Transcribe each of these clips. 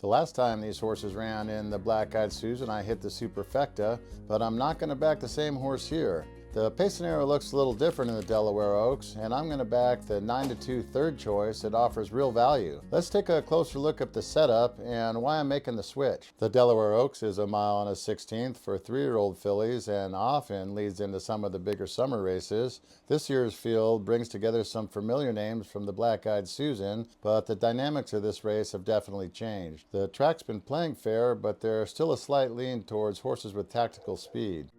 The last time these horses ran in the Black-Eyed Susan, I hit the Trifecta, but I'm not going to back the same horse here. The pace scenario looks a little different in the Delaware Oaks, and I'm going to back the 9-2 third choice that offers real value. Let's take a closer look at the setup and why I'm making the switch. The Delaware Oaks is 1 mile and a 16th for 3-year-old fillies and often leads into some of the bigger summer races. This year's field brings together some familiar names from the Black-Eyed Susan, but the dynamics of this race have definitely changed. The track's been playing fair, but there's still a slight lean towards horses with tactical speed.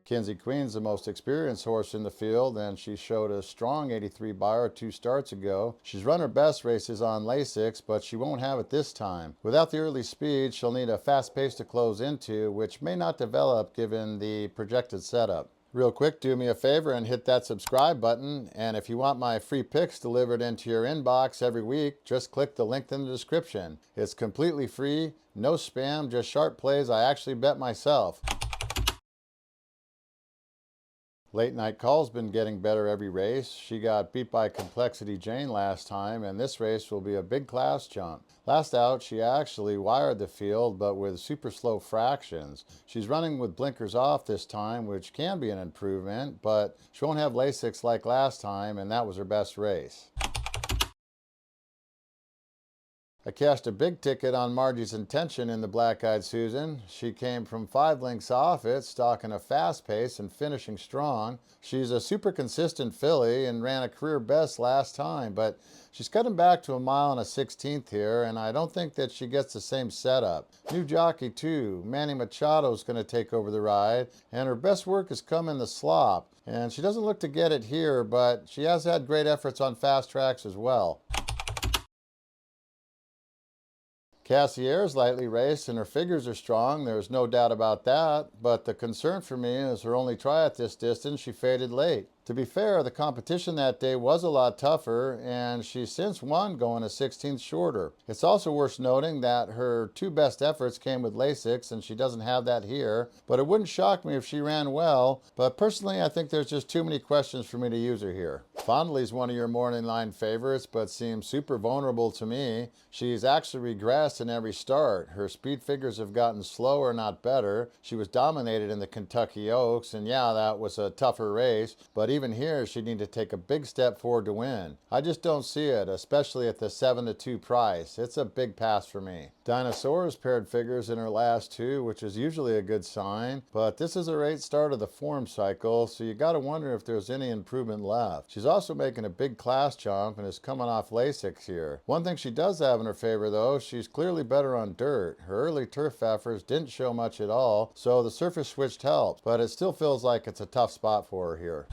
Kenzie Queen's the most experienced horse in the field, and she showed a strong 83 Beyer 2 starts ago. She's run her best races on Lasix, but she won't have it this time. Without the early speed, she'll need a fast pace to close into, which may not develop given the projected setup. Real quick, do me a favor and hit that subscribe button, and if you want my free picks delivered into your inbox every week, just click the link in the description. It's completely free, no spam, just sharp plays I actually bet myself. Late Night Call's been getting better every race. She got beat by Complexity Jane last time, and this race will be a big class jump. Last out, she actually wired the field, but with super slow fractions. She's running with blinkers off this time, which can be an improvement, but she won't have Lasix like last time, and that was her best race. I cashed a big ticket on Margie's Intention in the Black-Eyed Susan. She came from 5 lengths off it, stalking a fast pace and finishing strong. She's a super consistent filly and ran a career best last time, but she's cutting back to 1 mile and a 16th here, and I don't think that she gets the same setup. New jockey too. Manny Machado's going to take over the ride, and her best work has come in the slop. And she doesn't look to get it here, but she has had great efforts on fast tracks as well. Cassiere's lightly raced and her figures are strong, there's no doubt about that, but the concern for me is her only try at this distance, she faded late. To be fair, the competition that day was a lot tougher, and she's since won going a 16th shorter. It's also worth noting that her 2 best efforts came with Lasix, and she doesn't have that here, but it wouldn't shock me if she ran well, but personally I think there's just too many questions for me to use her here. Fondly's one of your morning line favorites, but seems super vulnerable to me. She's actually regressed in every start. Her speed figures have gotten slower, not better. She was dominated in the Kentucky Oaks, and yeah, that was a tougher race, but even here she'd need to take a big step forward to win. I just don't see it, especially at the 7-2 price. It's a big pass for me. Dinosaur's paired figures in her last 2, which is usually a good sign, but this is a late start of the form cycle, so you gotta wonder if there's any improvement left. She's also making a big class jump and is coming off Lasix here. One thing she does have in her favor though, she's clearly better on dirt. Her early turf efforts didn't show much at all, so the surface switched helped, but it still feels like it's a tough spot for her here.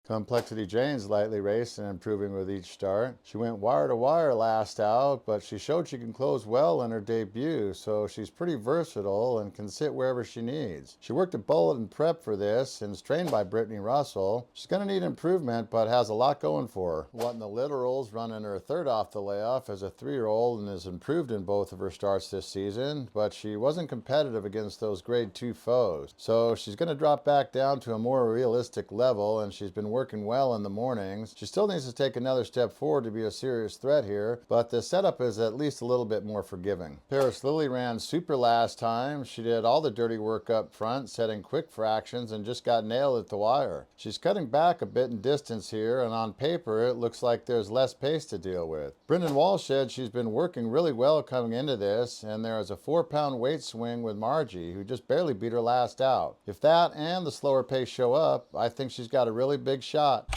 Complexity Jane's lightly raced and improving with each start. She went wire to wire last out, but she showed she can close well in her debut, so she's pretty versatile and can sit wherever she needs. She worked at Bullet and Prep for this and is trained by Brittany Russell. She's going to need improvement, but has a lot going for her. What in the Literals, running her 3rd off the layoff as a 3-year-old and has improved in both of her starts this season, but she wasn't competitive against those grade 2 foes. So she's going to drop back down to a more realistic level, and she's been working well in the mornings. She still needs to take another step forward to be a serious threat here, but the setup is at least a little bit more forgiving. Paris Lily ran super last time. She did all the dirty work up front, setting quick fractions, and just got nailed at the wire. She's cutting back a bit in distance here, and on paper it looks like there's less pace to deal with. Brendan Walsh said she's been working really well coming into this, and there is a 4-pound weight swing with Margie, who just barely beat her last out. If that and the slower pace show up, I think she's got a really big shot.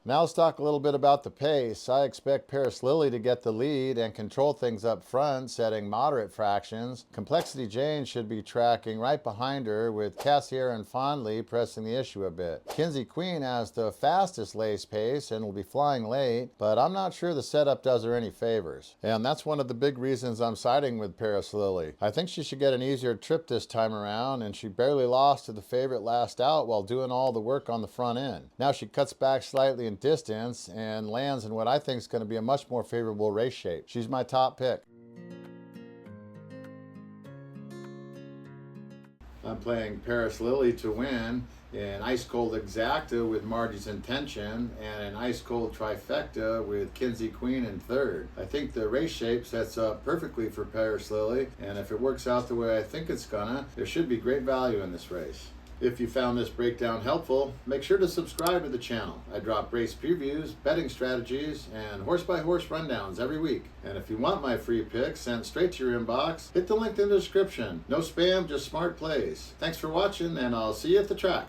Now let's talk a little bit about the pace. I expect Paris Lily to get the lead and control things up front, setting moderate fractions. Complexity Jane should be tracking right behind her, with Cassiere and Fondly pressing the issue a bit. Kenzie Queen has the fastest lace pace and will be flying late, but I'm not sure the setup does her any favors. And that's one of the big reasons I'm siding with Paris Lily. I think she should get an easier trip this time around, and she barely lost to the favorite last out while doing all the work on the front end. Now she cuts back slightly in distance and lands in what I think is going to be a much more favorable race shape. She's my top pick. I'm playing Paris Lily to win, an ice cold Exacta with Margie's Intention, and an ice cold Trifecta with Kenzie Queen in third. I think the race shape sets up perfectly for Paris Lily, and if it works out the way I think it's gonna, there should be great value in this race. If you found this breakdown helpful, make sure to subscribe to the channel. I drop race previews, betting strategies, and horse-by-horse rundowns every week. And if you want my free picks sent straight to your inbox, hit the link in the description. No spam, just smart plays. Thanks for watching, and I'll see you at the track.